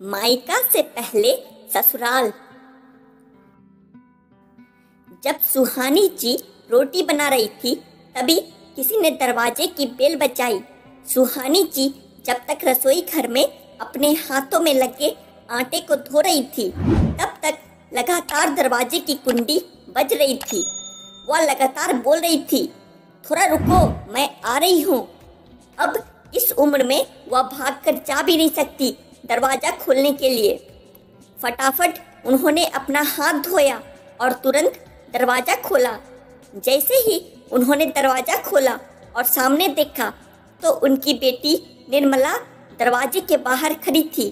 मायका से पहले ससुराल। जब सुहानी जी रोटी बना रही थी तभी किसी ने दरवाजे की बेल बजाई। सुहानी जी जब तक रसोई घर में अपने हाथों में लगे आटे को धो रही थी तब तक लगातार दरवाजे की कुंडी बज रही थी। वह लगातार बोल रही थी, थोड़ा रुको, मैं आ रही हूँ। अब इस उम्र में वह भागकर जा भी नहीं सकती दरवाजा खोलने के लिए। फटाफट उन्होंने अपना हाथ धोया और तुरंत दरवाजा खोला। जैसे ही उन्होंने दरवाजा खोला और सामने देखा तो उनकी बेटी निर्मला दरवाजे के बाहर खड़ी थी।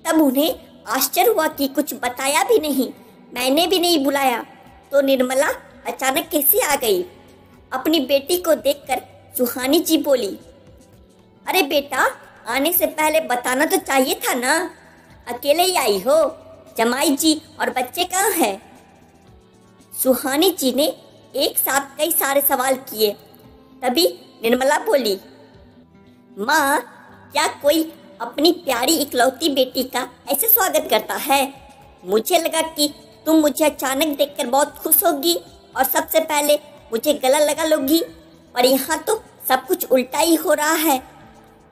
तब उन्हें आश्चर्य हुआ कि कुछ बताया भी नहीं, मैंने भी नहीं बुलाया, तो निर्मला अचानक कैसे आ गई। अपनी बेटी को देखकर सुहानी जी बोली, अरे बेटा, आने से पहले बताना तो चाहिए था ना, अकेले ही आई हो, जमाई जी और बच्चे कहाँ हैं? सुहानी जी ने एक साथ कई सारे सवाल किए। तभी निर्मला बोली, माँ, क्या कोई अपनी प्यारी इकलौती बेटी का ऐसे स्वागत करता है? मुझे लगा कि तुम मुझे अचानक देखकर बहुत खुश होगी और सबसे पहले मुझे गला लगा लोगी, पर यहाँ तो सब कुछ उल्टा ही हो रहा है।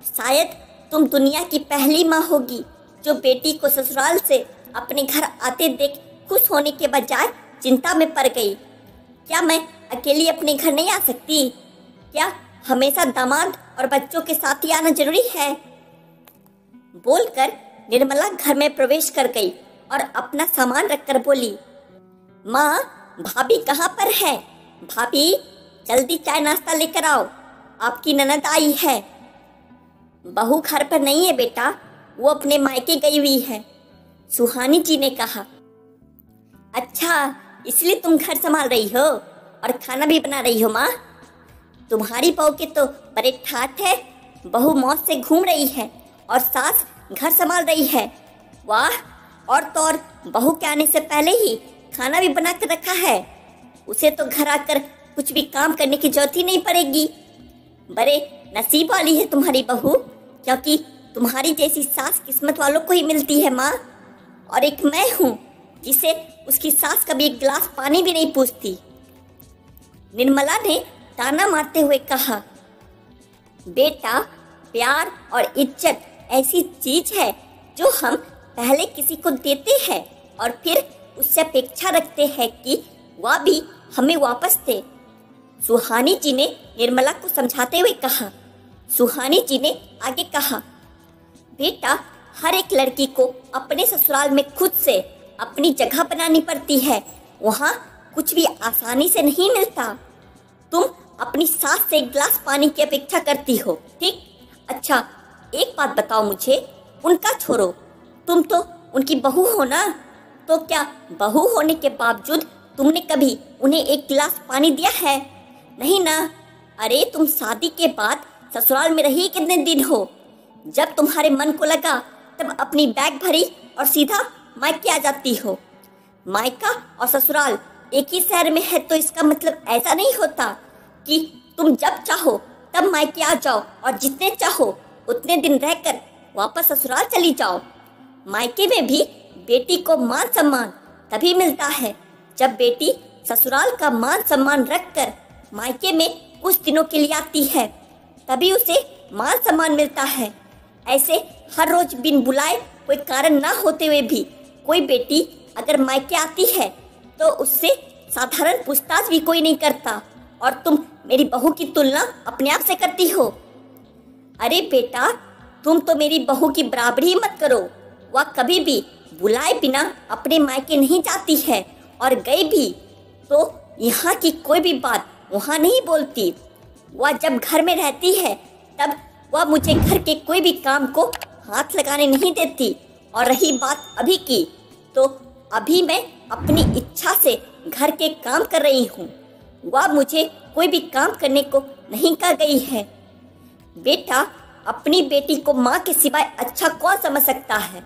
शायद तुम दुनिया की पहली माँ होगी जो बेटी को ससुराल से अपने घर आते देख खुश होने के बजाय चिंता में पड़ गई। क्या मैं अकेली अपने घर नहीं आ सकती? क्या हमेशा दामाद और बच्चों के साथ ही आना जरूरी है? बोलकर निर्मला घर में प्रवेश कर गई और अपना सामान रखकर बोली, माँ, भाभी कहाँ पर है? भाभी, जल्दी चाय नाश्ता लेकर आओ, आपकी ननद आई है। बहू घर पर नहीं है बेटा, वो अपने मायके गई हुई है, सुहानी जी ने कहा। अच्छा, इसलिए तुम घर संभाल रही हो और खाना भी बना रही हो? माँ, तुम्हारी बहू के तो बड़े ठाठ है, बहू मौज से घूम रही है और सास घर संभाल रही है। वाह, और तो और बहू के आने से पहले ही खाना भी बना कर रखा है, उसे तो घर आकर कुछ भी काम करने की जरूरत ही नहीं पड़ेगी। बड़े नसीब वाली है तुम्हारी बहू, क्योंकि तुम्हारी जैसी सास किस्मत वालों को ही मिलती है माँ। और एक मैं हूँ जिसे उसकी सास कभी एक गिलास पानी भी नहीं पूछती। निर्मला ने ताना मारते हुए कहा, बेटा, प्यार और इज्जत ऐसी चीज है जो हम पहले किसी को देते हैं और फिर उससे अपेक्षा रखते हैं कि वह भी हमें वापस दे। सुहानी जी ने निर्मला को समझाते हुए कहा। सुहानी जी ने आगे कहा, बेटा, हर एक लड़की को अपने ससुराल में खुद से अपनी जगह बनानी पड़ती है, वहाँ कुछ भी आसानी से नहीं मिलता। तुम अपनी सास से एक गिलास पानी की अपेक्षा करती हो, ठीक? अच्छा, एक बात बताओ मुझे, उनका छोड़ो, तुम तो उनकी बहू हो ना, तो क्या बहू होने के बावजूद तुमने कभी उन्हें एक गिलास पानी दिया है? नहीं ना। अरे, तुम शादी के बाद ससुराल में रही कितने दिन हो? जब तुम्हारे मन को लगा तब अपनी बैग भरी और सीधा मायके आ जाती हो। मायका और ससुराल एक ही शहर में है तो इसका मतलब ऐसा नहीं होता कि तुम जब चाहो तब मायके आ जाओ और जितने चाहो उतने दिन रहकर वापस ससुराल चली जाओ। मायके में भी बेटी को मान सम्मान तभी मिलता है जब बेटी ससुराल का मान सम्मान रखकर मायके में कुछ दिनों के लिए आती है, तभी उसे मान सम्मान मिलता है। ऐसे हर रोज बिन बुलाए कोई कारण ना होते हुए भी कोई बेटी अगर मायके आती है तो उससे साधारण पूछताछ भी कोई नहीं करता, और तुम मेरी बहू की तुलना अपने आप से करती हो। अरे बेटा, तुम तो मेरी बहू की बराबरी मत करो। वह कभी भी बुलाए बिना अपने मायके नहीं जाती है, और गई भी तो यहाँ की कोई भी बात वहाँ नहीं बोलती। वह जब घर में रहती है तब वह मुझे घर के कोई भी काम को हाथ लगाने नहीं देती। और रही बात अभी की, तो अभी मैं अपनी इच्छा से घर के काम कर रही हूँ, वह मुझे कोई भी काम करने को नहीं कह गई है। बेटा, अपनी बेटी को माँ के सिवाय अच्छा कौन समझ सकता है?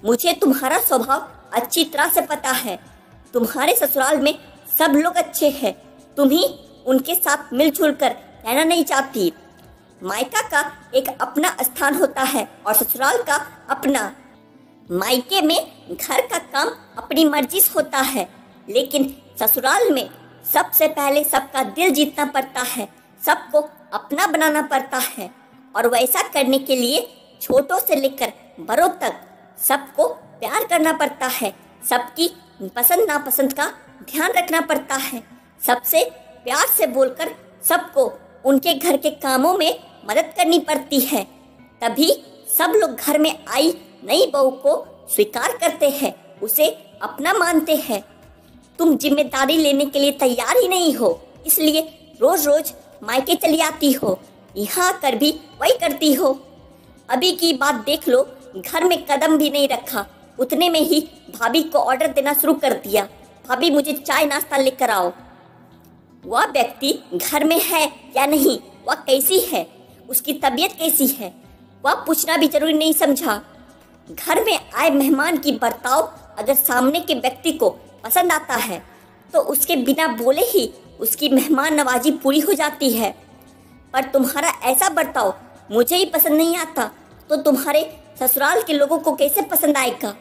मुझे तुम्हारा स्वभाव अच्छी तरह से पता है। तुम्हारे ससुराल में सब लोग अच्छे हैं, तुम ही उनके साथ मिलजुल कर रहना नहीं चाहती। मायका का एक अपना स्थान होता है और ससुराल का अपना। मायके में घर का काम अपनी मर्जी से होता है, लेकिन ससुराल में सबसे पहले सबका दिल जीतना पड़ता है, सबको अपना बनाना पड़ता है। और वैसा करने के लिए छोटों से लेकर बड़ों तक सबको प्यार करना पड़ता है, सबकी पसंद नापसंद का ध्यान रखना पड़ता है, सबसे प्यार से बोलकर सबको उनके घर के कामों में मदद करनी पड़ती है। तभी सब लोग घर में आई नई बहू को स्वीकार करते हैं, उसे अपना मानते हैं। तुम जिम्मेदारी लेने के लिए तैयार ही नहीं हो, इसलिए रोज रोज मायके चली आती हो, यहाँ आकर भी वही करती हो। अभी की बात देख लो, घर में कदम भी नहीं रखा, उतने में ही भाभी को ऑर्डर देना शुरू कर दिया, भाभी मुझे चाय नाश्ता लेकर आओ। वह व्यक्ति घर में है या नहीं, वह कैसी है, उसकी तबीयत कैसी है, वह पूछना भी जरूरी नहीं समझा। घर में आए मेहमान की बर्ताव अगर सामने के व्यक्ति को पसंद आता है तो उसके बिना बोले ही उसकी मेहमान नवाजी पूरी हो जाती है। पर तुम्हारा ऐसा बर्ताव मुझे ही पसंद नहीं आता तो तुम्हारे ससुराल के लोगों को कैसे पसंद आएगा।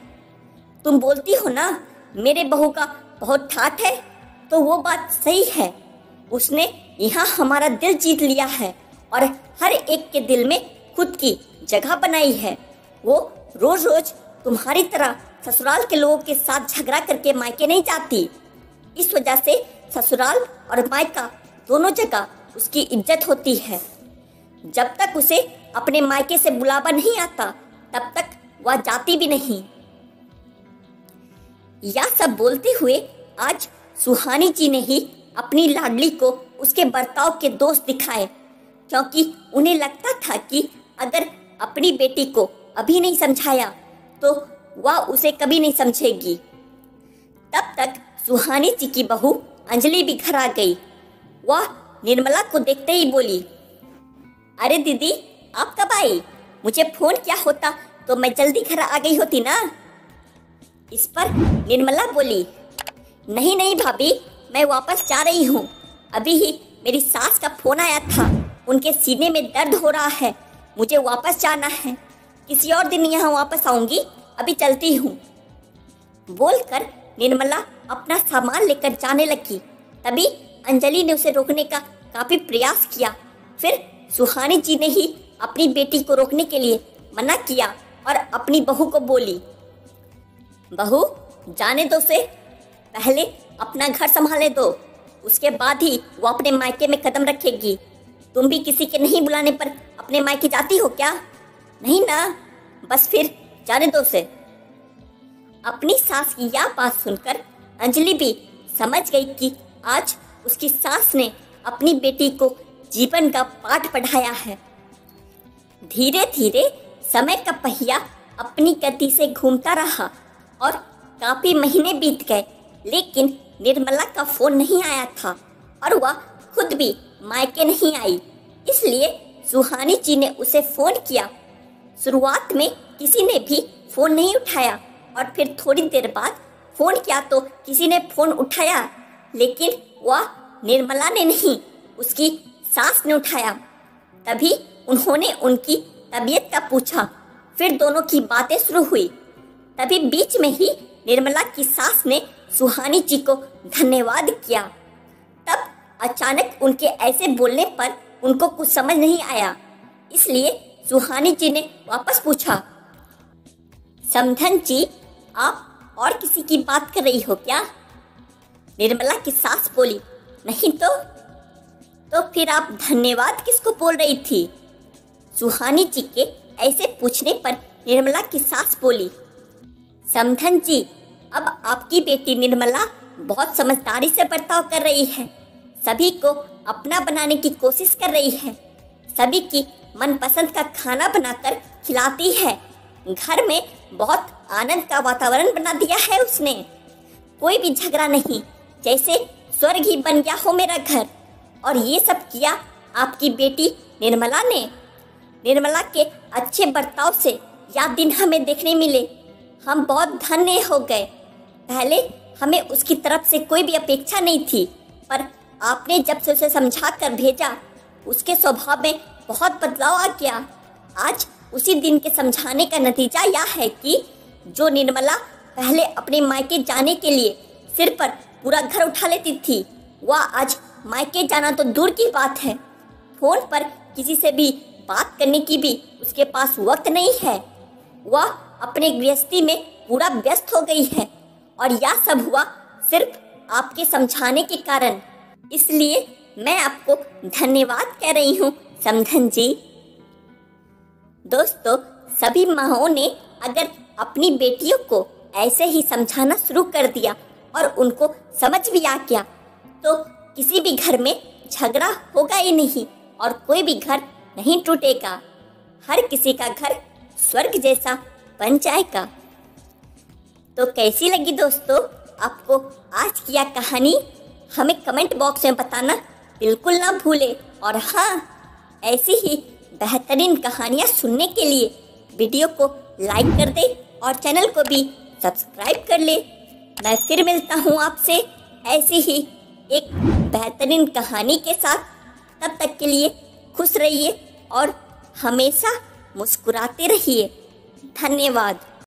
तुम बोलती हो ना मेरे बहू का बहुत ठाठ है, तो वो बात सही है। उसने यहाँ हमारा दिल जीत लिया है और हर एक के दिल में खुद की जगह बनाई है। वो रोज रोज तुम्हारी तरह ससुराल के लोगों के साथ झगड़ा करके मायके नहीं जाती। इस वजह से ससुराल और मायका दोनों जगह उसकी इज्जत होती है। जब तक उसे अपने मायके से बुलावा नहीं आता तब तक वह जाती भी नहीं। यह सब बोलते हुए आज सुहानी जी ने ही अपनी लाडली को उसके बर्ताव के दोष दिखाए, क्योंकि उन्हें लगता था कि अगर अपनी बेटी को अभी नहीं समझाया तो वह उसे कभी नहीं समझेगी। तब तक सुहानी जी की बहू अंजलि भी घर आ गई। वह निर्मला को देखते ही बोली, अरे दीदी आप कब आई? मुझे फोन किया होता तो मैं जल्दी घर आ गई होती ना। इस पर निर्मला बोली, नहीं नहीं भाभी, मैं वापस जा रही हूँ। अभी ही मेरी सास का फोन आया था, उनके सीने में दर्द हो रहा है, मुझे वापस जाना है। किसी और दिन यहाँ वापस आऊंगी, अभी चलती हूँ। बोलकर निर्मला अपना सामान लेकर जाने लगी। तभी अंजलि ने उसे रोकने का काफी प्रयास किया। फिर सुहानी जी ने ही अपनी बेटी को रोकने के लिए मना किया और अपनी बहू को बोली, बहू जाने दो से, पहले अपना घर संभालने दो, उसके बाद ही वो अपने मायके में कदम रखेगी। तुम भी किसी के नहीं बुलाने पर अपने मायके जाती हो क्या? नहीं ना, बस फिर जाने दो से। अपनी सास की यह बात सुनकर अंजलि भी समझ गई कि आज उसकी सास ने अपनी बेटी को जीवन का पाठ पढ़ाया है। धीरे धीरे समय का पहिया अपनी गति से घूमता रहा और काफी महीने बीत गए, लेकिन निर्मला का फोन नहीं आया था और वह खुद भी मायके नहीं आई। इसलिए सुहानी जी ने उसे फोन किया। शुरुआत में किसी ने भी फोन नहीं उठाया और फिर थोड़ी देर बाद फोन किया तो किसी ने फोन उठाया, लेकिन वह निर्मला ने नहीं, उसकी सास ने उठाया। तभी उन्होंने उनकी तबीयत का पूछा, फिर दोनों की बातें शुरू हुई। तभी बीच में ही निर्मला की सास ने सुहानी जी को धन्यवाद किया। तब अचानक उनके ऐसे बोलने पर उनको कुछ समझ नहीं आया, इसलिए सुहानी जी ने वापस पूछा, समधन जी आप और किसी की बात कर रही हो क्या? निर्मला की सास बोली, नहीं तो फिर आप धन्यवाद किसको बोल रही थी? सुहानी जी के ऐसे पूछने पर निर्मला की सास बोली, समधन जी अब आपकी बेटी निर्मला बहुत समझदारी से बर्ताव कर रही है, सभी को अपना बनाने की कोशिश कर रही है, सभी की मनपसंद का खाना बनाकर खिलाती है, घर में बहुत आनंद का वातावरण बना दिया है उसने। कोई भी झगड़ा नहीं, जैसे स्वर्ग ही बन गया हो मेरा घर। और ये सब किया आपकी बेटी निर्मला ने। निर्मला के अच्छे बर्ताव से यह दिन हमें देखने मिले, हम बहुत धन्य हो गए। पहले हमें उसकी तरफ से कोई भी अपेक्षा नहीं थी, पर आपने जब से उसे समझा कर भेजा, उसके स्वभाव में बहुत बदलाव आ गया। आज उसी दिन के समझाने का नतीजा यह है कि जो निर्मला पहले अपने मायके जाने के लिए सिर पर पूरा घर उठा लेती थी, वह आज मायके जाना तो दूर की बात है, फोन पर किसी से भी बात करने की भी उसके पास वक्त नहीं है। वह अपने गृहस्थी में पूरा व्यस्त हो गई है और यह सब हुआ सिर्फ आपके समझाने के कारण। इसलिए मैं आपको धन्यवाद कह रही हूँ समधन जी। दोस्तों, सभी माँओं ने अगर अपनी बेटियों को ऐसे ही समझाना शुरू कर दिया और उनको समझ भी आ गया तो किसी भी घर में झगड़ा होगा ही नहीं और कोई भी घर नहीं टूटेगा। हर किसी का घर स्वर्ग जैसा बन जाएगा। तो कैसी लगी दोस्तों आपको आज की यह कहानी? हमें कमेंट बॉक्स में बताना बिल्कुल ना भूले। और हाँ, ऐसी ही बेहतरीन कहानियाँ सुनने के लिए वीडियो को लाइक कर दे और चैनल को भी सब्सक्राइब कर ले। मैं फिर मिलता हूँ आपसे ऐसी ही एक बेहतरीन कहानी के साथ। तब तक के लिए खुश रहिए और हमेशा मुस्कुराते रहिए। धन्यवाद।